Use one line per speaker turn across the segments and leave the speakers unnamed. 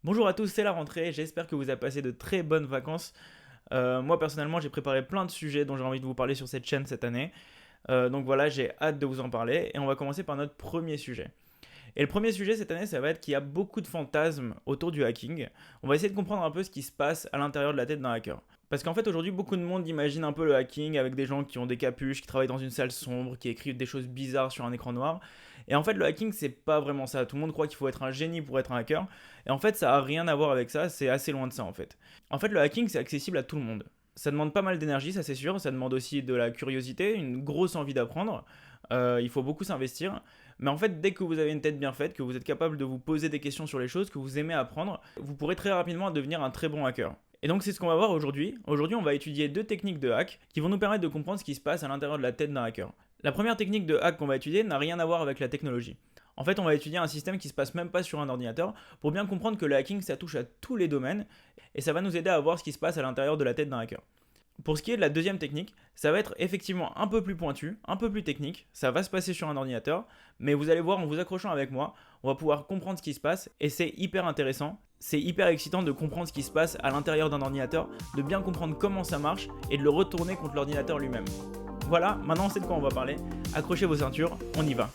Bonjour à tous, c'est la rentrée, j'espère que vous avez passé de très bonnes vacances. Moi personnellement j'ai préparé plein de sujets dont j'ai envie de vous parler sur cette chaîne cette année. Donc voilà, j'ai hâte de vous en parler et on va commencer par notre premier sujet. Et le premier sujet cette année, ça va être qu'il y a beaucoup de fantasmes autour du hacking. On va essayer de comprendre un peu ce qui se passe à l'intérieur de la tête d'un hacker. Parce qu'en fait, aujourd'hui, beaucoup de monde imagine un peu le hacking avec des gens qui ont des capuches, qui travaillent dans une salle sombre, qui écrivent des choses bizarres sur un écran noir. Et en fait, le hacking, c'est pas vraiment ça. Tout le monde croit qu'il faut être un génie pour être un hacker. Et en fait, ça a rien à voir avec ça, c'est assez loin de ça en fait. En fait, le hacking, c'est accessible à tout le monde. Ça demande pas mal d'énergie, ça c'est sûr. Ça demande aussi de la curiosité, une grosse envie d'apprendre. Il faut beaucoup s'investir. Mais en fait, dès que vous avez une tête bien faite, que vous êtes capable de vous poser des questions sur les choses, que vous aimez apprendre, vous pourrez très rapidement devenir un très bon hacker. Et donc c'est ce qu'on va voir aujourd'hui. Aujourd'hui, on va étudier deux techniques de hack qui vont nous permettre de comprendre ce qui se passe à l'intérieur de la tête d'un hacker. La première technique de hack qu'on va étudier n'a rien à voir avec la technologie. En fait, on va étudier un système qui se passe même pas sur un ordinateur pour bien comprendre que le hacking, ça touche à tous les domaines et ça va nous aider à voir ce qui se passe à l'intérieur de la tête d'un hacker. Pour ce qui est de la deuxième technique, ça va être effectivement un peu plus pointu, un peu plus technique, ça va se passer sur un ordinateur, mais vous allez voir en vous accrochant avec moi, on va pouvoir comprendre ce qui se passe et c'est hyper intéressant, c'est hyper excitant de comprendre ce qui se passe à l'intérieur d'un ordinateur, de bien comprendre comment ça marche et de le retourner contre l'ordinateur lui-même. Voilà, maintenant on sait de quoi on va parler, accrochez vos ceintures, on y va.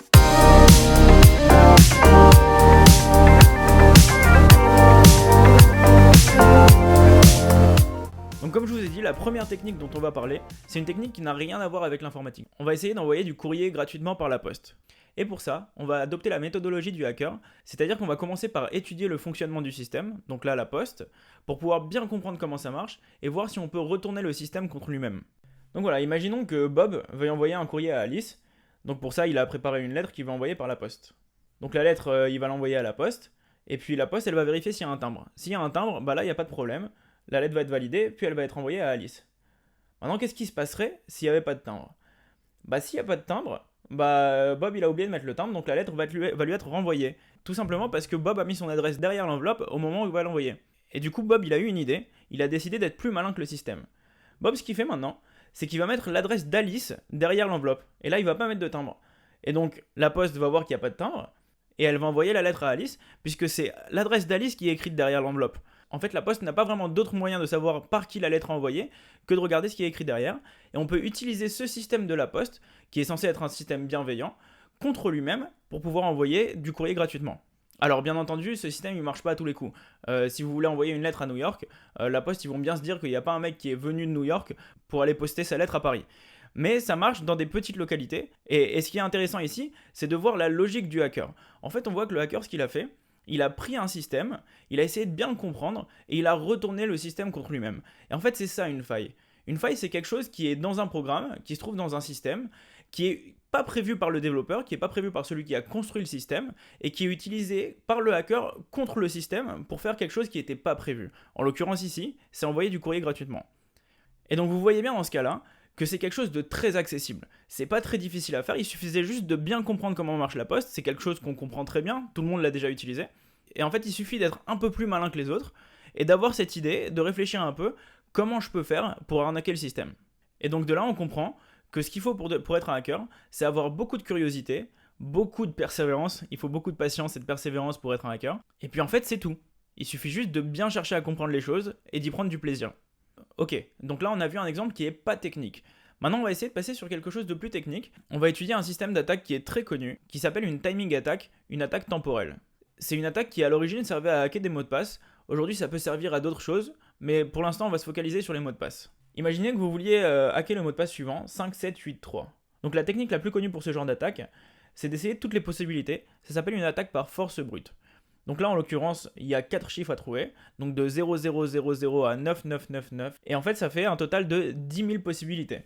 Donc comme je vous ai dit, la première technique dont on va parler, c'est une technique qui n'a rien à voir avec l'informatique. On va essayer d'envoyer du courrier gratuitement par la poste. Et pour ça, on va adopter la méthodologie du hacker, c'est-à-dire qu'on va commencer par étudier le fonctionnement du système, donc là la poste, pour pouvoir bien comprendre comment ça marche et voir si on peut retourner le système contre lui-même. Donc voilà, imaginons que Bob veuille envoyer un courrier à Alice, donc pour ça il a préparé une lettre qu'il va envoyer par la poste. Donc la lettre, il va l'envoyer à la poste, et puis la poste elle va vérifier s'il y a un timbre. S'il y a un timbre, bah là il n'y a pas de problème, la lettre va être validée, puis elle va être envoyée à Alice. Maintenant, qu'est-ce qui se passerait s'il n'y avait pas de timbre? Bah, s'il n'y a pas de timbre, bah, Bob il a oublié de mettre le timbre, donc la lettre va lui être renvoyée. Tout simplement parce que Bob a mis son adresse derrière l'enveloppe au moment où il va l'envoyer. Et du coup, Bob il a eu une idée, il a décidé d'être plus malin que le système. Bob, ce qu'il fait maintenant, c'est qu'il va mettre l'adresse d'Alice derrière l'enveloppe. Et là, il va pas mettre de timbre. Et donc, la poste va voir qu'il n'y a pas de timbre, et elle va envoyer la lettre à Alice, puisque c'est l'adresse d'Alice qui est écrite derrière l'enveloppe. En fait, la poste n'a pas vraiment d'autre moyen de savoir par qui la lettre est envoyée que de regarder ce qui est écrit derrière. Et on peut utiliser ce système de la poste, qui est censé être un système bienveillant, contre lui-même pour pouvoir envoyer du courrier gratuitement. Alors bien entendu, ce système il marche pas à tous les coups. Si vous voulez envoyer une lettre à New York, la poste ils vont bien se dire qu'il n'y a pas un mec qui est venu de New York pour aller poster sa lettre à Paris. Mais ça marche dans des petites localités. Et ce qui est intéressant ici, c'est de voir la logique du hacker. En fait, on voit que le hacker, ce qu'il a fait, il a pris un système, il a essayé de bien le comprendre, et il a retourné le système contre lui-même. Et en fait, c'est ça une faille. Une faille, c'est quelque chose qui est dans un programme, qui se trouve dans un système, qui est pas prévu par le développeur, qui est pas prévu par celui qui a construit le système, et qui est utilisé par le hacker contre le système pour faire quelque chose qui n'était pas prévu. En l'occurrence ici, c'est envoyer du courrier gratuitement. Et donc vous voyez bien dans ce cas-là que c'est quelque chose de très accessible. C'est pas très difficile à faire, il suffisait juste de bien comprendre comment marche la poste, c'est quelque chose qu'on comprend très bien, tout le monde l'a déjà utilisé. Et en fait, il suffit d'être un peu plus malin que les autres et d'avoir cette idée, de réfléchir un peu comment je peux faire pour arnaquer le système. Et donc de là, on comprend que ce qu'il faut pour être un hacker, c'est avoir beaucoup de curiosité, beaucoup de persévérance, il faut beaucoup de patience et de persévérance pour être un hacker. Et puis en fait, c'est tout. Il suffit juste de bien chercher à comprendre les choses et d'y prendre du plaisir. Ok, donc là on a vu un exemple qui est pas technique. Maintenant on va essayer de passer sur quelque chose de plus technique. On va étudier un système d'attaque qui est très connu, qui s'appelle une timing attack, une attaque temporelle. C'est une attaque qui à l'origine servait à hacker des mots de passe. Aujourd'hui ça peut servir à d'autres choses, mais pour l'instant on va se focaliser sur les mots de passe. Imaginez que vous vouliez hacker le mot de passe suivant, 5783. Donc la technique la plus connue pour ce genre d'attaque, c'est d'essayer toutes les possibilités. Ça s'appelle une attaque par force brute. Donc là, en l'occurrence, il y a 4 chiffres à trouver, donc de 0000 à 9999, et en fait, ça fait un total de 10 000 possibilités.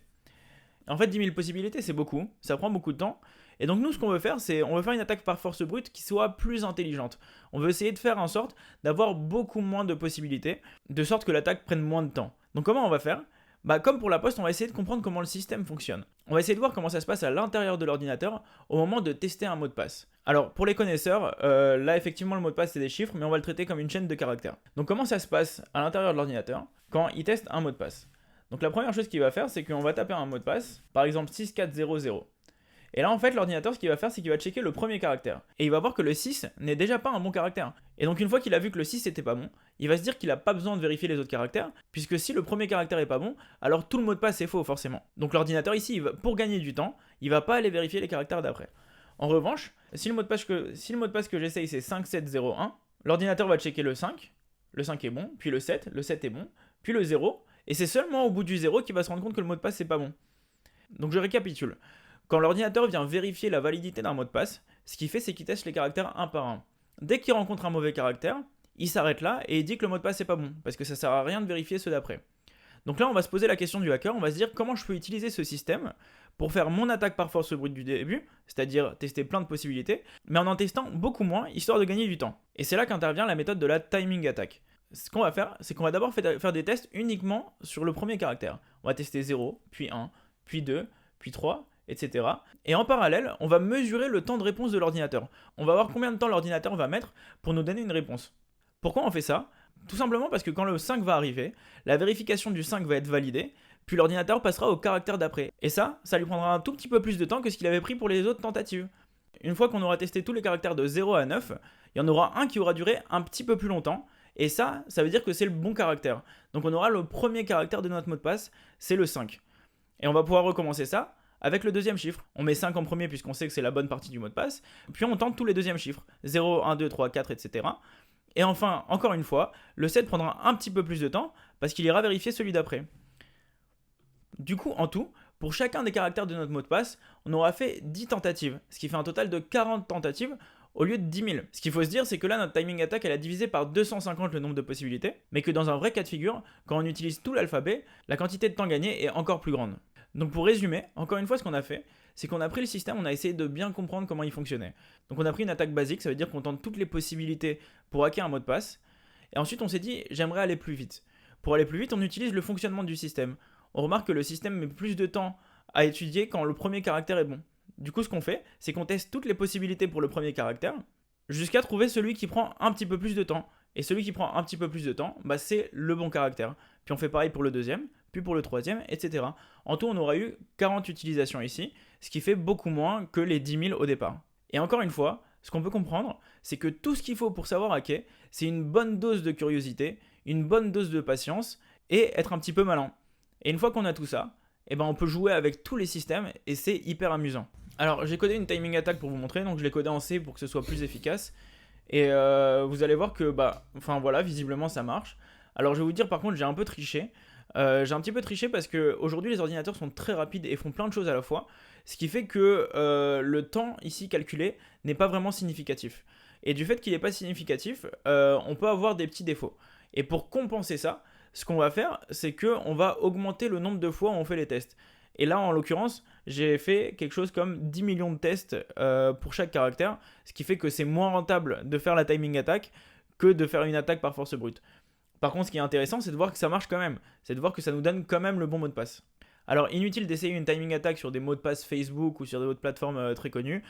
En fait, 10 000 possibilités, c'est beaucoup, ça prend beaucoup de temps, et donc nous, ce qu'on veut faire, c'est on veut faire une attaque par force brute qui soit plus intelligente. On veut essayer de faire en sorte d'avoir beaucoup moins de possibilités, de sorte que l'attaque prenne moins de temps. Donc comment on va faire? Bah, comme pour la poste, on va essayer de comprendre comment le système fonctionne. On va essayer de voir comment ça se passe à l'intérieur de l'ordinateur au moment de tester un mot de passe. Alors, pour les connaisseurs, là, effectivement, le mot de passe, c'est des chiffres, mais on va le traiter comme une chaîne de caractères. Donc, comment ça se passe à l'intérieur de l'ordinateur quand il teste un mot de passe? Donc, la première chose qu'il va faire, c'est qu'on va taper un mot de passe, par exemple 6400. Et là, en fait, l'ordinateur, ce qu'il va faire, c'est qu'il va checker le premier caractère. Et il va voir que le 6 n'est déjà pas un bon caractère. Et donc, une fois qu'il a vu que le 6 n'était pas bon, il va se dire qu'il n'a pas besoin de vérifier les autres caractères, puisque si le premier caractère est pas bon, alors tout le mot de passe est faux, forcément. Donc, l'ordinateur, ici, pour gagner du temps, il va pas aller vérifier les caractères d'après. En revanche, si le mot de passe que j'essaye, c'est 5701, l'ordinateur va checker le 5 est bon, puis le 7 est bon, puis le 0, et c'est seulement au bout du 0 qu'il va se rendre compte que le mot de passe c'est pas bon. Donc je récapitule. Quand l'ordinateur vient vérifier la validité d'un mot de passe, ce qu'il fait c'est qu'il teste les caractères un par un. Dès qu'il rencontre un mauvais caractère, il s'arrête là et il dit que le mot de passe c'est pas bon, parce que ça sert à rien de vérifier ceux d'après. Donc là on va se poser la question du hacker, on va se dire comment je peux utiliser ce système pour faire mon attaque par force brute du début, c'est-à-dire tester plein de possibilités, mais en testant beaucoup moins, histoire de gagner du temps. Et c'est là qu'intervient la méthode de la timing attack. Ce qu'on va faire, c'est qu'on va d'abord faire des tests uniquement sur le premier caractère. On va tester 0, puis 1, puis 2, puis 3, etc. Et en parallèle, on va mesurer le temps de réponse de l'ordinateur. On va voir combien de temps l'ordinateur va mettre pour nous donner une réponse. Pourquoi on fait ça ? Tout simplement parce que quand le 5 va arriver, la vérification du 5 va être validée, puis l'ordinateur passera au caractère d'après. Et ça lui prendra un tout petit peu plus de temps que ce qu'il avait pris pour les autres tentatives. Une fois qu'on aura testé tous les caractères de 0 à 9, il y en aura un qui aura duré un petit peu plus longtemps, et ça veut dire que c'est le bon caractère. Donc on aura le premier caractère de notre mot de passe, c'est le 5. Et on va pouvoir recommencer ça avec le deuxième chiffre. On met 5 en premier puisqu'on sait que c'est la bonne partie du mot de passe, puis on tente tous les deuxièmes chiffres, 0, 1, 2, 3, 4, etc. Et enfin, encore une fois, le 7 prendra un petit peu plus de temps parce qu'il ira vérifier celui d'après. Du coup, en tout, pour chacun des caractères de notre mot de passe, on aura fait 10 tentatives, ce qui fait un total de 40 tentatives au lieu de 10 000. Ce qu'il faut se dire, c'est que là, notre timing attack, elle a divisé par 250 le nombre de possibilités, mais que dans un vrai cas de figure, quand on utilise tout l'alphabet, la quantité de temps gagné est encore plus grande. Donc pour résumer, encore une fois, ce qu'on a fait, c'est qu'on a pris le système, on a essayé de bien comprendre comment il fonctionnait. Donc on a pris une attaque basique, ça veut dire qu'on tente toutes les possibilités pour hacker un mot de passe, et ensuite on s'est dit, j'aimerais aller plus vite. Pour aller plus vite, on utilise le fonctionnement du système. On remarque que le système met plus de temps à étudier quand le premier caractère est bon. Du coup, ce qu'on fait, c'est qu'on teste toutes les possibilités pour le premier caractère, jusqu'à trouver celui qui prend un petit peu plus de temps. Et celui qui prend un petit peu plus de temps, c'est le bon caractère. Puis on fait pareil pour le deuxième, puis pour le troisième, etc. En tout, on aura eu 40 utilisations ici, ce qui fait beaucoup moins que les 10 000 au départ. Et encore une fois, ce qu'on peut comprendre, c'est que tout ce qu'il faut pour savoir hacker, c'est une bonne dose de curiosité, une bonne dose de patience, et être un petit peu malin. Et une fois qu'on a tout ça, on peut jouer avec tous les systèmes, et c'est hyper amusant. Alors, j'ai codé une timing attack pour vous montrer, donc je l'ai codé en C pour que ce soit plus efficace. Et vous allez voir que, visiblement ça marche. Alors, je vais vous dire, par contre, j'ai un peu triché. J'ai un petit peu triché parce qu'aujourd'hui, les ordinateurs sont très rapides et font plein de choses à la fois. Ce qui fait que le temps ici calculé n'est pas vraiment significatif. Et du fait qu'il n'est pas significatif, on peut avoir des petits défauts. Et pour compenser ça, ce qu'on va faire, c'est qu'on va augmenter le nombre de fois où on fait les tests. Et là, en l'occurrence, j'ai fait quelque chose comme 10 millions de tests pour chaque caractère, ce qui fait que c'est moins rentable de faire la timing attack que de faire une attaque par force brute. Par contre, ce qui est intéressant, c'est de voir que ça marche quand même. C'est de voir que ça nous donne quand même le bon mot de passe. Alors, inutile d'essayer une timing attack sur des mots de passe Facebook ou sur d'autres plateformes très connues.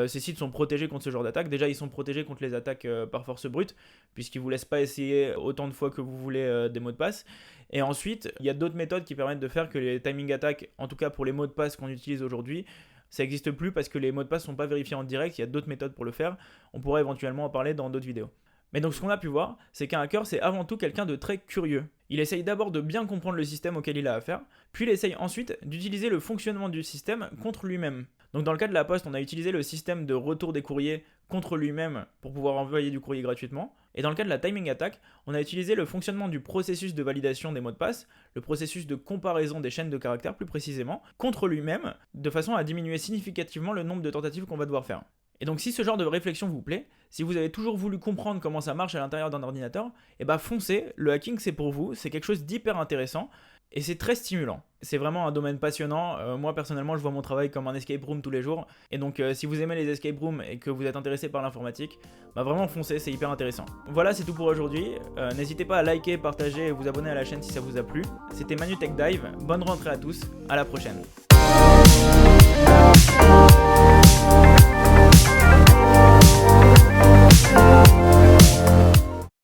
Ces sites sont protégés contre ce genre d'attaque. Déjà, ils sont protégés contre les attaques par force brute, puisqu'ils ne vous laissent pas essayer autant de fois que vous voulez des mots de passe. Et ensuite, il y a d'autres méthodes qui permettent de faire que les timing attacks, en tout cas pour les mots de passe qu'on utilise aujourd'hui, ça n'existe plus parce que les mots de passe ne sont pas vérifiés en direct. Il y a d'autres méthodes pour le faire. On pourrait éventuellement en parler dans d'autres vidéos. Mais donc ce qu'on a pu voir, c'est qu'un hacker, c'est avant tout quelqu'un de très curieux. Il essaye d'abord de bien comprendre le système auquel il a affaire, puis il essaye ensuite d'utiliser le fonctionnement du système contre lui-même. Donc dans le cas de la Poste, on a utilisé le système de retour des courriers contre lui-même pour pouvoir envoyer du courrier gratuitement. Et dans le cas de la timing attack, on a utilisé le fonctionnement du processus de validation des mots de passe, le processus de comparaison des chaînes de caractères plus précisément, contre lui-même, de façon à diminuer significativement le nombre de tentatives qu'on va devoir faire. Et donc si ce genre de réflexion vous plaît, si vous avez toujours voulu comprendre comment ça marche à l'intérieur d'un ordinateur, foncez, le hacking c'est pour vous, c'est quelque chose d'hyper intéressant et c'est très stimulant. C'est vraiment un domaine passionnant, moi personnellement je vois mon travail comme un escape room tous les jours, et donc si vous aimez les escape rooms et que vous êtes intéressé par l'informatique, vraiment foncez, c'est hyper intéressant. Voilà, c'est tout pour aujourd'hui, n'hésitez pas à liker, partager et vous abonner à la chaîne si ça vous a plu. C'était Manu Tech Dive, bonne rentrée à tous, à la prochaine.